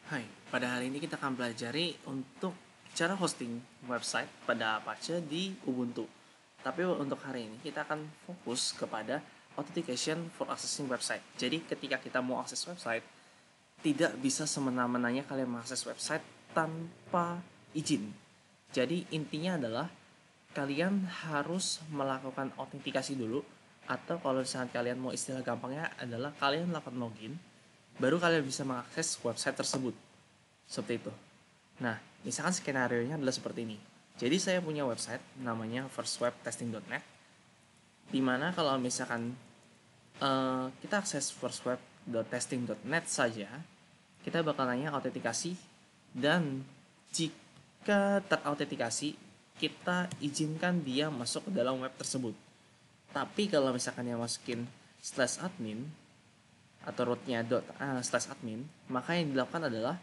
Hai, pada hari ini kita akan pelajari untuk cara hosting website pada Apache di Ubuntu. Tapi untuk hari ini kita akan fokus kepada authentication for accessing website. Jadi ketika kita mau akses website, tidak bisa semena-menanya kalian mengakses website tanpa izin. Jadi intinya adalah kalian harus melakukan autentikasi dulu, atau kalau misalnya kalian mau istilah gampangnya adalah kalian lakukan login, baru kalian bisa mengakses website tersebut. Seperti itu. Nah, misalkan skenario-nya adalah seperti ini. Jadi saya punya website namanya firstwebtesting.net, dimana kalau misalkan kita akses firstwebtesting.net saja, kita bakal nanya autentikasi, dan jika terautentikasi, kita izinkan dia masuk ke dalam web tersebut. Tapi kalau misalkan dia masukin /admin atau rootnya /admin, maka yang dilakukan adalah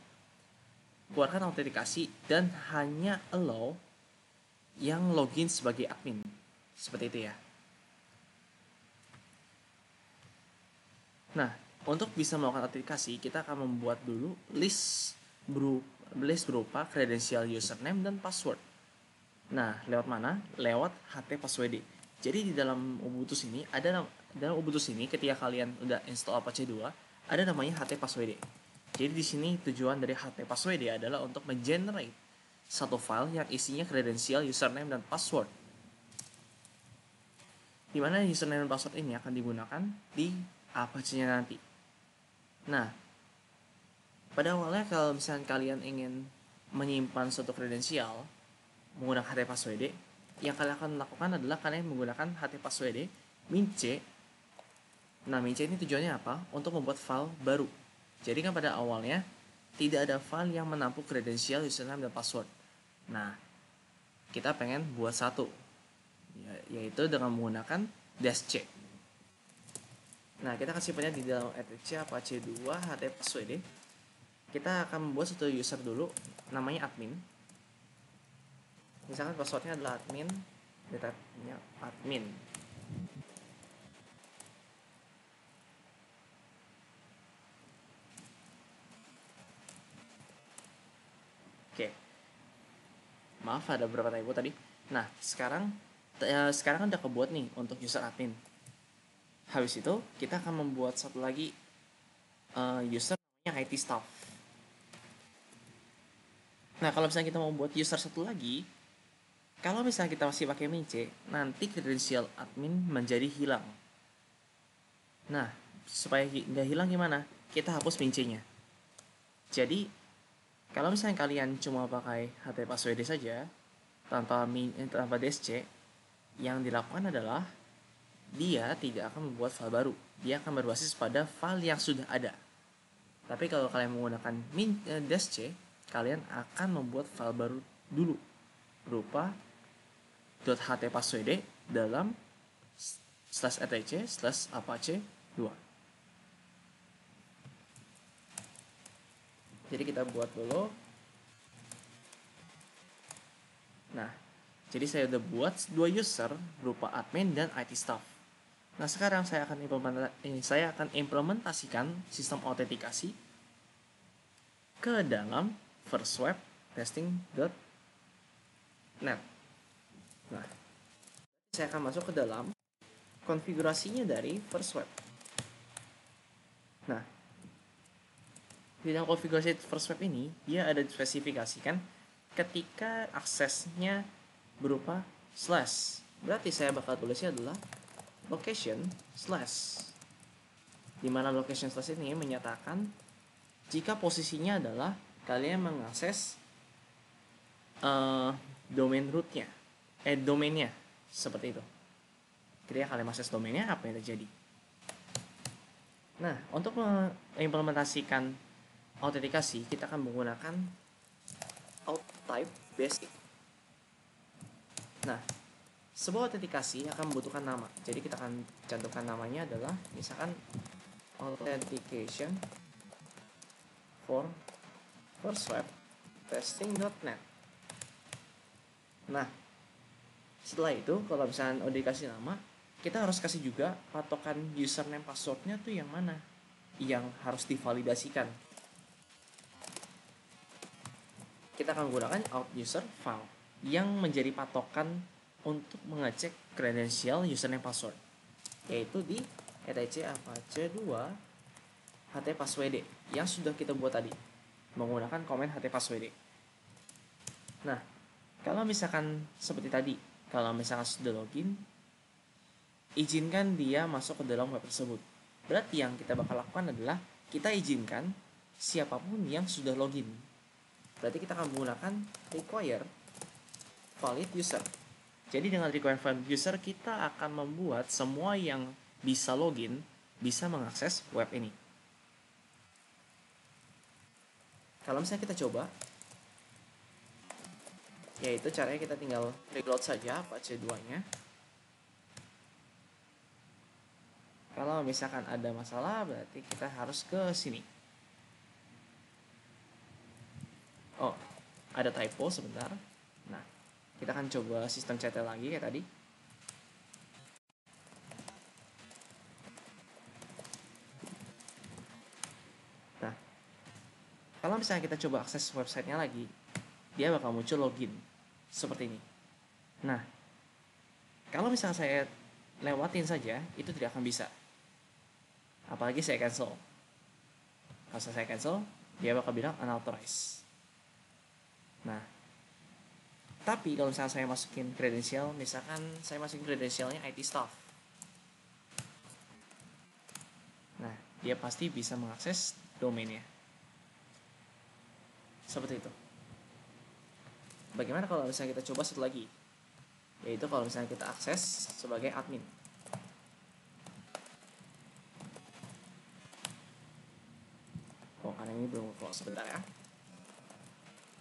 keluarkan autentikasi dan hanya allow yang login sebagai admin. Seperti itu ya. Nah, untuk bisa melakukan autentikasi, kita akan membuat dulu list berupa kredensial username dan password. Nah, lewat mana? Lewat ht_passwd. Jadi di dalam Ubuntu sini dalam Ubuntu sini ketika kalian udah install Apache 2, ada namanya ht_passwd. Jadi di sini tujuan dari ht_passwd adalah untuk mengenerate satu file yang isinya kredensial username dan password. Di mana username dan password ini akan digunakan di Apache-nya nanti. Nah, pada awalnya kalau misalnya kalian ingin menyimpan suatu kredensial menggunakan ht_passwd, yang kalian akan lakukan adalah kalian menggunakan ht_passwd min-c. Nah, min-c ini tujuannya apa? Untuk membuat file baru. Jadi kan pada awalnya tidak ada file yang menampung kredensial username dan password. Nah, kita pengen buat satu, yaitu dengan menggunakan -c. Nah, kita akan simpannya di dalam etc apache 2 ht_passwd. Kita akan membuat satu user dulu, namanya admin. Misalkan passwordnya adalah admin, datanya admin. Oke. Maaf ada beberapa typo tadi. Nah, sekarang kan udah kebuat nih untuk user admin. Habis itu kita akan membuat satu lagi user namanya IT staff. Nah, kalau misalnya kita mau buat user satu lagi, kalau misalnya kita masih pakai min-c, nanti kredensial admin menjadi hilang. Nah, supaya nggak hilang gimana? Kita hapus min-c-nya. Jadi, kalau misalnya kalian cuma pakai ht_passwd saja, tanpa -c, yang dilakukan adalah dia tidak akan membuat file baru. Dia akan berbasis pada file yang sudah ada. Tapi kalau kalian menggunakan -c, kalian akan membuat file baru dulu berupa .ht_passwd dalam /etc/apache 2. Jadi kita buat dulu. Nah, jadi saya udah buat dua user berupa admin dan IT staff. Nah, sekarang saya akan implementasikan sistem autentikasi ke dalam firstwebtesting.net. Nah, saya akan masuk ke dalam konfigurasinya dari firstweb. Nah, di dalam konfigurasi firstweb ini, dia ada dispesifikasikan ketika aksesnya berupa /. Berarti saya bakal tulisnya adalah location / dimana location / ini menyatakan jika posisinya adalah kalian mengakses domain rootnya, domainnya, seperti itu. Ketika kalian mengakses domainnya, apa yang terjadi? Nah, untuk mengimplementasikan autentikasi, kita akan menggunakan auth_type basic. Nah, sebuah autentikasi akan membutuhkan nama. Jadi kita akan cantumkan namanya adalah misalkan authentication for firstwebtesting.net. Nah, setelah itu kalau misalnya udah dikasih nama, kita harus kasih juga patokan username passwordnya tuh yang mana yang harus divalidasikan. kita akan menggunakan out user file yang menjadi patokan untuk mengecek kredensial username password, yaitu di etc apache 2 htpasswd yang sudah kita buat tadi menggunakan komen htpasswd. Nah, kalau misalkan seperti tadi, kalau misalkan sudah login, izinkan dia masuk ke dalam web tersebut. Berarti yang kita bakal lakukan adalah kita izinkan siapapun yang sudah login. Berarti kita akan menggunakan require valid user. Jadi dengan require valid user kita akan membuat semua yang bisa login bisa mengakses web ini. Kalau misalnya kita coba, yaitu caranya kita tinggal reload saja Apache 2-nya. Kalau misalkan ada masalah, berarti kita harus ke sini. Oh, ada typo sebentar. Nah, kita akan coba sistem CTL lagi kayak tadi. Nah, kalau misalnya kita coba akses websitenya lagi, dia bakal muncul login seperti ini. Nah, kalau misalnya saya lewatin saja, itu tidak akan bisa. Apalagi saya cancel. Kalau saya cancel, dia bakal bilang unauthorized. Nah, tapi kalau misalnya saya masukin kredensial, misalkan saya masukin kredensialnya IT staff. Nah, dia pasti bisa mengakses domainnya. Seperti itu. Bagaimana kalau misalnya kita coba satu lagi? Yaitu kalau misalnya kita akses sebagai admin. Oh, karena ini belum close, sebentar ya.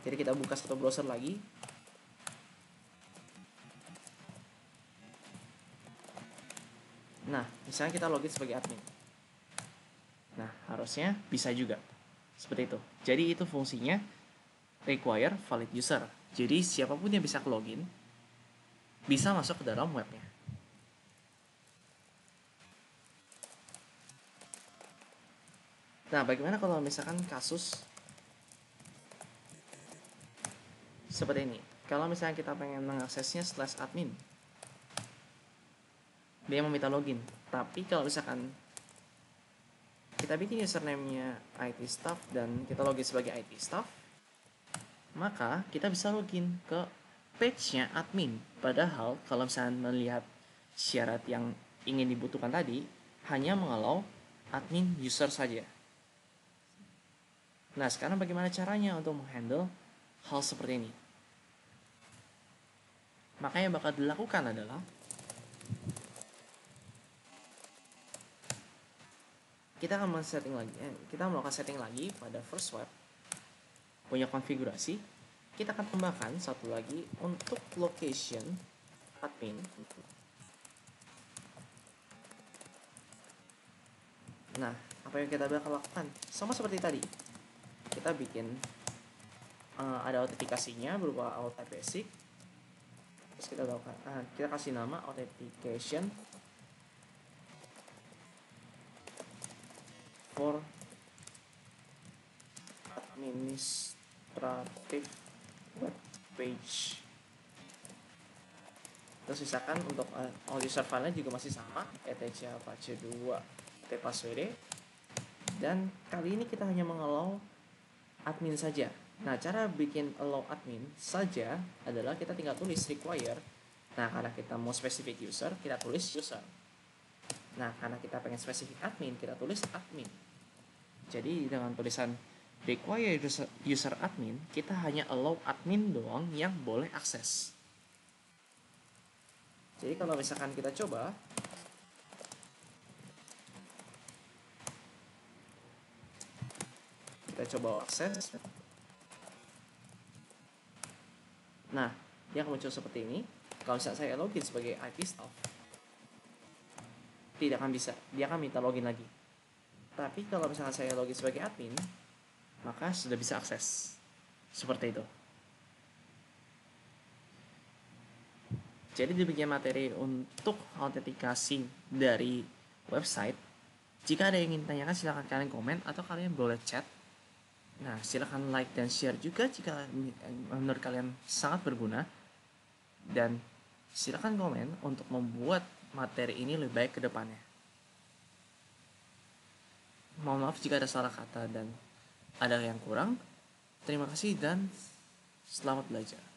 Jadi kita buka satu browser lagi. Nah, misalnya kita login sebagai admin. Nah, harusnya bisa juga. Seperti itu. Jadi itu fungsinya require valid user. Jadi siapapun yang bisa login bisa masuk ke dalam webnya. Nah, bagaimana kalau misalkan kasus seperti ini? Kalau misalnya kita pengen mengaksesnya /admin, dia meminta login. Tapi kalau misalkan kita bikin username-nya IT staff dan kita login sebagai IT staff, maka kita bisa login ke page-nya admin. Padahal kalau misalnya melihat syarat yang ingin dibutuhkan tadi, hanya mengallow admin user saja. Nah, sekarang bagaimana caranya untuk menghandle hal seperti ini? Maka yang bakal dilakukan adalah kita akan melakukan setting lagi pada first web, punya konfigurasi. Kita akan tambahkan satu lagi untuk location admin. Nah, apa yang kita bakal lakukan? Sama seperti tadi, kita bikin ada autentifikasinya berupa auth basic. Terus kita lakukan, kita kasih nama authentication for administrative web page. Terus misalkan untuk user file-nya juga masih sama, etc apache 2 htpasswd. Dan kali ini kita hanya mengallow admin saja. Nah, cara bikin allow admin saja adalah kita tinggal tulis require. Nah, karena kita mau spesifik user, kita tulis user. Nah, karena kita pengen spesifik admin, kita tulis admin. Jadi dengan tulisan require user admin, kita hanya allow admin doang yang boleh akses. Jadi kalau misalkan kita coba, akses. Nah, dia akan muncul seperti ini. Kalau misalnya saya login sebagai IT staff, tidak akan bisa. Dia akan minta login lagi. Tapi kalau misalnya saya login sebagai admin, maka sudah bisa akses. Seperti itu. Jadi demikian materi untuk autentikasi dari website. Jika ada yang ingin tanyakan, silahkan kalian komen atau kalian boleh chat Nah, silakan like dan share juga jika menurut kalian sangat berguna, dan silakan komen untuk membuat materi ini lebih baik ke depannya. Mohon maaf jika ada salah kata dan ada yang kurang. Terima kasih dan selamat belajar.